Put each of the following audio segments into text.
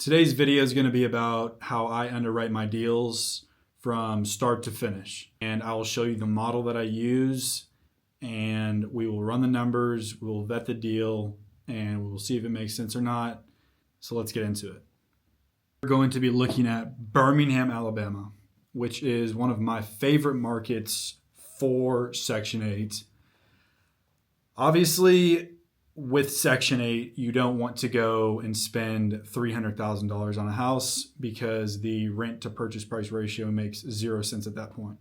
Today's video is going to be about how I underwrite my deals from start to finish. And I will show you the model that I use, and we will run the numbers, we will vet the deal, and we will see if it makes sense or not. So let's get into it. We're going to be looking at Birmingham, Alabama, which is one of my favorite markets for Section 8. Obviously, with Section 8, you don't want to go and spend $300,000 on a house because the rent to purchase price ratio makes 0 sense at that point.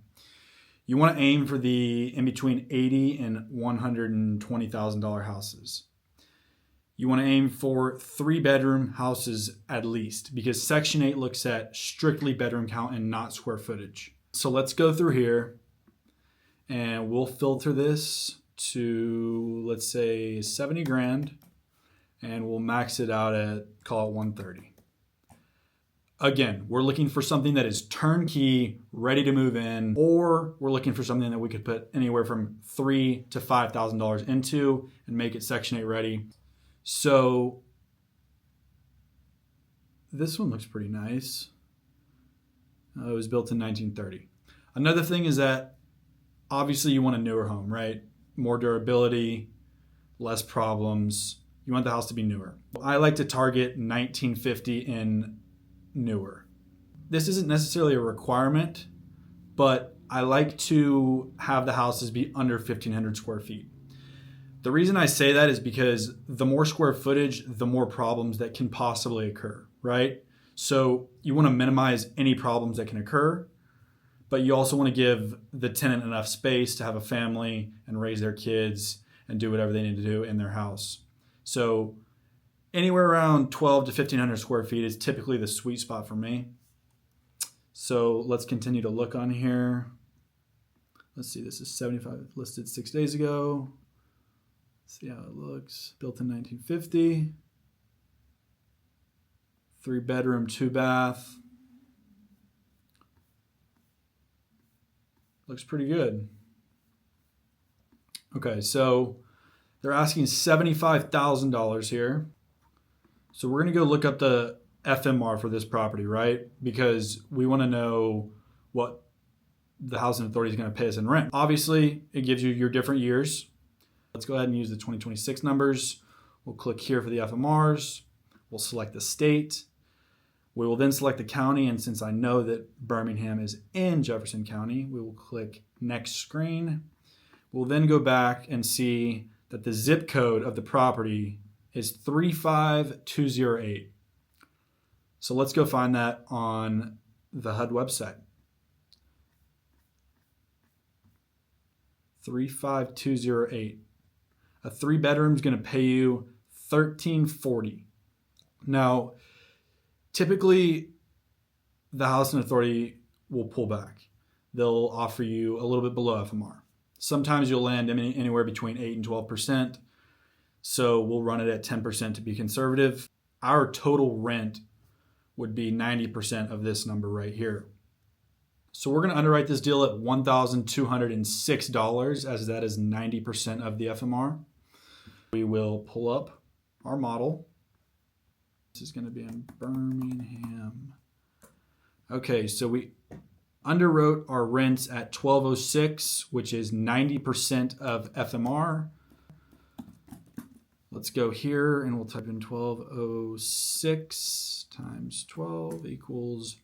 You want to aim for the in between $80,000 and $120,000 houses. You want to aim for 3-bedroom houses at least, because Section 8 looks at strictly bedroom count and not square footage. So let's go through here and we'll filter this to, let's say, 70 grand, and we'll max it out at, call it 130. Again, we're looking for something that is turnkey, ready to move in, or we're looking for something that we could put anywhere from $3,000 to $5,000 into and make it Section 8 ready. So this one looks pretty nice. It was built in 1930. Another thing is that obviously you want a newer home, right? More durability, less problems. You want the house to be newer. I like to target 1950 and newer. This isn't necessarily a requirement, but I like to have the houses be under 1,500 square feet. The reason I say that is because the more square footage, the more problems that can possibly occur, right? So you want to minimize any problems that can occur, but you also want to give the tenant enough space to have a family and raise their kids and do whatever they need to do in their house. So anywhere around 12 to 1,500 square feet is typically the sweet spot for me. So let's continue to look on here. Let's see, this is 75 listed 6 days ago. Let's see how it looks. Built in 1950. 3-bedroom, 2-bath. Looks pretty good. Okay, so they're asking $75,000 here. So we're going to go look up the FMR for this property, right? Because we want to know what the housing authority is going to pay us in rent. Obviously, it gives you your different years. Let's go ahead and use the 2026 numbers. We'll click here for the FMRs. We'll select the state. We will then select the county, and since I know that Birmingham is in Jefferson County, we will click next screen. We'll then go back and see that the zip code of the property is 35208. So let's go find that on the HUD website. 35208. A 3-bedroom is going to pay you $1,340. Now, typically, the housing authority will pull back. They'll offer you a little bit below FMR. Sometimes you'll land anywhere between 8 and 12%. So we'll run it at 10% to be conservative. Our total rent would be 90% of this number right here. So we're going to underwrite this deal at $1,206, as that is 90% of the FMR. We will pull up our model. This is going to be in Birmingham. Okay, so we underwrote our rents at $1,206, which is 90% of FMR. Let's go here and we'll type in 1,206 times 12 equals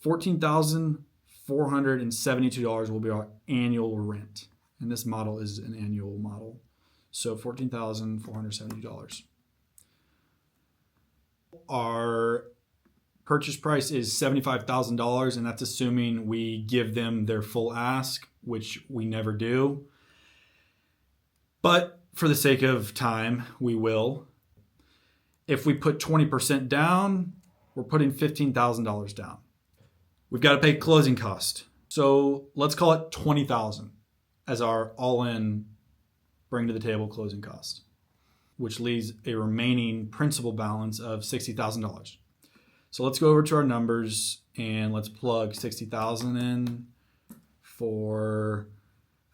$14,472 will be our annual rent. And this model is an annual model. So $14,472. Our purchase price is $75,000, and that's assuming we give them their full ask, which we never do. But for the sake of time, we will. If we put 20% down, we're putting $15,000 down. We've got to pay closing cost. So let's call it $20,000 as our all-in bring to the table closing cost, which leaves a remaining principal balance of $60,000. So let's go over to our numbers and let's plug $60,000 in for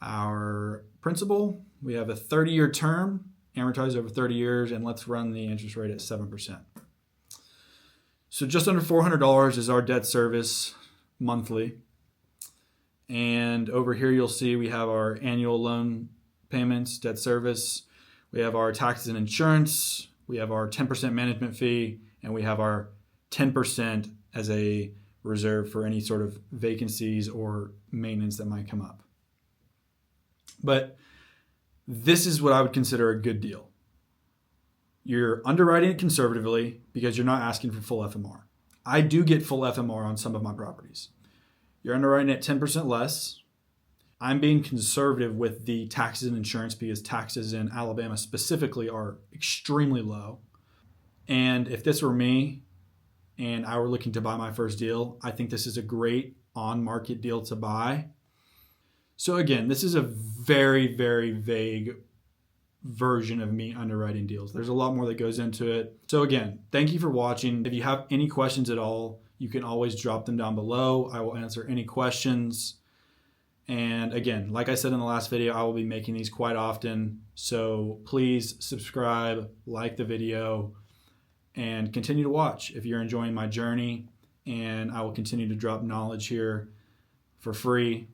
our principal. We have a 30-year term, amortized over 30 years, and let's run the interest rate at 7%. So just under $400 is our debt service monthly. And over here you'll see we have our annual loan payments, debt service. We have our taxes and insurance. We have our 10% management fee. And we have our 10% as a reserve for any sort of vacancies or maintenance that might come up. But this is what I would consider a good deal. You're underwriting it conservatively because you're not asking for full FMR. I do get full FMR on some of my properties. You're underwriting at 10% less. I'm being conservative with the taxes and insurance because taxes in Alabama specifically are extremely low. And if this were me and I were looking to buy my first deal, I think this is a great on-market deal to buy. So again, this is a very, very vague version of me underwriting deals. There's a lot more that goes into it. So again, thank you for watching. If you have any questions at all, you can always drop them down below. I will answer any questions. And again, like I said in the last video, I will be making these quite often. So please subscribe, like the video, and continue to watch if you're enjoying my journey. And I will continue to drop knowledge here for free